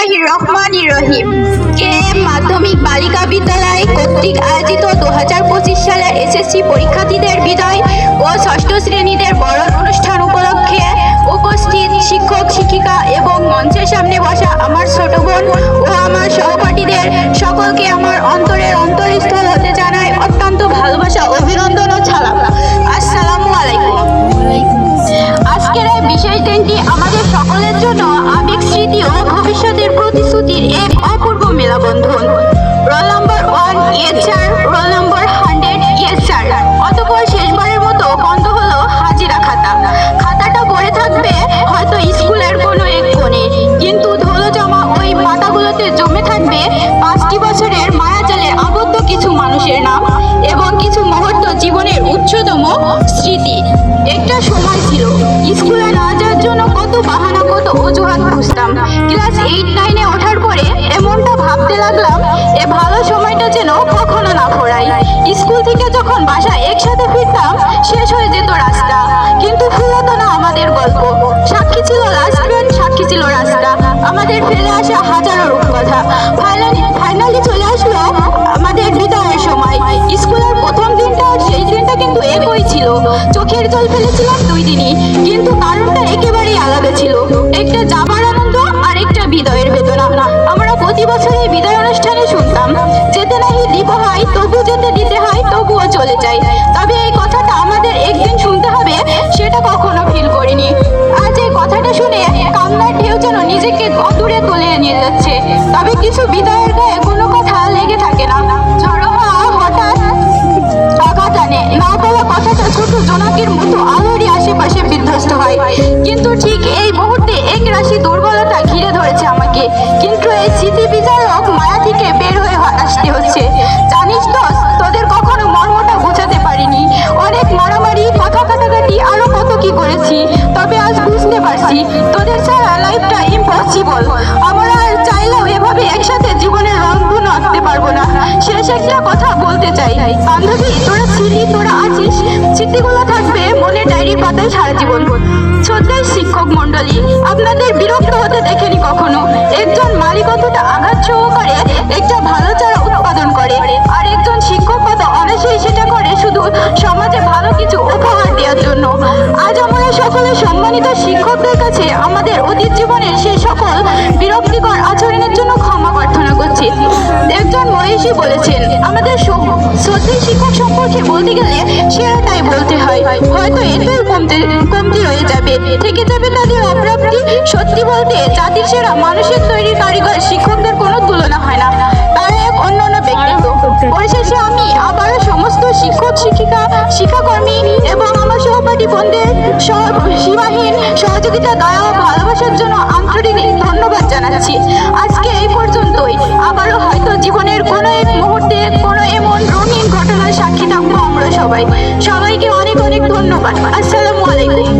বিসমিল্লাহির রহমানির রহিম। KM মাধ্যমিক বালিকা বিদ্যালয় কর্তৃক আয়োজিত 2025 সালের SSC পরীক্ষার্থীদের বিদায় ও ষষ্ঠ শ্রেণীদের বরণ অনুষ্ঠান উপলক্ষে উপস্থিত শিক্ষক শিক্ষিকা এবং মঞ্চের সামনে বসা আমার ছোট বোন ও আমার সহপাঠীদের সকলকে আমার অন্তরের অন্তরস্থল হতে জানাই অত্যন্ত ভালোবাসা, অভিনন্দন ও সালাম। আসসালামু আলাইকুম। আজকের এই বিশেষ দিনটি আমাদের সকলের জন্য আবেগ, স্মৃতি ও ভবিষ্যতের প্রতিশ্রুতির এক অপূর্ব মেলাবন্ধন। Roll number 1 yes sir, roll number 100 yes sir. অতঃপর শেষবারের মতো বন্ধ হলো হাজিরা খাতা। খাতাটা পড়ে থাকবে হয়তো স্কুলের কোনো এক কোণে, কিন্তু ধুলো জমা ওই পাতাগুলোতে জমে থাকবে 5টি বছরের মায়াজালে আবদ্ধ কিছু মানুষের নাম এবং কিছু মুহূর্ত জীবনের উচ্চতম স্মৃতি। একটা সময় ছিল স্কুলে না যাওয়ার জন্য কত বাহানা, কত অজুহাত খুঁজতাম। ক্লাস 8-9-এ ওঠার পরে এমনটা ভাবতে লাগলাম, এ ভালো সময়টা যেন কখনো না ফোরাই। স্কুল থেকে যখন বাসা একসাথে ফিরতাম, শেষ হয়ে যেত রাস্তা, কিন্তু ফুরতো না আমাদের গল্প। সাক্ষী ছিল লাস্ট বেঞ্চ, সাক্ষী ছিল রাস্তা, আমাদের ফেলে আসা হাজারো রূপকথা। ফাইনালি চলে আসলো আমাদের বিদায়ের সময়। স্কুলের প্রথম দিনটা আর সেই দিনটা কিন্তু একই ছিল। চোখের জল ফেলেছিলাম 2 দিনই, কিন্তু কারণটা একেবারেই আলাদা ছিল। একটা যাবার আনন্দ আর একটা বিদায়ের বেদনা। আমরা প্রতি বছর এই বিদায় অনুষ্ঠানে শুনতাম, যেতে নাহি দিব হয় তবু যেতে দিতে হয়, তবুও চলে যাই। তবে এই কথাটা আমাদের একদিন শুনতে হবে, সেটা কখনো ফিল করিনি। আজ এই কথাটা শুনে কান্নার ঢেউ যেন নিজেকে অদূরে তুলে নিয়ে যাচ্ছে। তবে কিছু বিদায়ের গায়ে কোনো কথা লেগে থাকে না। ঝড়ো হওয়া হঠাৎ আঘাত আনে, না বলা কথাটা ছোট জোনাকির মতো আলোরই আশেপাশে বিধ্বস্ত হয়। কিন্তু ঠিক এই মুহূর্তে এক রাশি দুর্বলতা ঘিরে ধরেছে আমাকে, কিন্তু এই স্মৃতি বিচারক মায়া থেকে বের হয়ে আসতে হচ্ছে। জানিস তো, তোদের কখনো মর্মটা বোঝাতে পারিনি। অনেক মারামারি, কথা কাটাকাটি, আরো কত কি করেছি। তবে আজ বুঝতে পারছি তোদের ছাড়া লাইফটা ইম্পসিবল। আমরা আর চাইলেও এভাবে একসাথে জীবনের রংধনু আঁকতে পারবো না। শেষ একটা কথা বলতে চাই, বান্ধবী, তোরা আছিস, স্মৃতিগুলো থাকবে মনে ডায়েরির পাতায় সারা জীবন। শ্রদ্ধার শিক্ষক মন্ডলী, আপনাদের বিরক্ত হতে দেখেনি কখনো। একজন মালিক কতটা আঘাত সহকারে একটা ভালো চারা উৎপাদন করে, আর একজন শিক্ষক কত অনায়াসেই সেটা করে শুধু সমাজে ভালো কিছু উপহার দেওয়ার জন্য। আজ আমরা সকলে সম্মানিত শিক্ষকদের কাছে আমাদের অতীত জীবনের সেই সকল বিরক্তিকর আচরণের জন্য ক্ষমা প্রার্থনা করছি। একজন মনীষী বলেছেন, আমাদের শ্রদ্ধেয় শিক্ষক সম্পর্কে বলতে গেলে সেরাটাই বলতে হয়। হয়তো এটাই কমতি রয়ে যাবে, থেকে যাবে তাদের অপ্রাপ্তি। সত্যি বলতে জাতির সেরা মানুষের তৈরি কারিগর শিক্ষকদের কোনো তুলনা হয় না, তারা এক অন্যান্য ব্যক্তিত্ব। পরিশেষে আমি আবারও সমস্ত শিক্ষক শিক্ষিকা, শিক্ষাকর্মী এবং আমার সহপাঠী বোনদের সীমাহীন সহযোগিতা, দয়া ও ভালোবাসার জন্য আন্তরিক ধন্যবাদ জানাচ্ছি। আজকে এই পর্যন্তই। আবারও হয়তো জীবনের কোনো এক মুহূর্তে কোনো এমন রঙিন ঘটনার সাক্ষী থাকবো আমরা সবাই। সবাইকে অনেক অনেক ধন্যবাদ। আসসালামু আলাইকুম।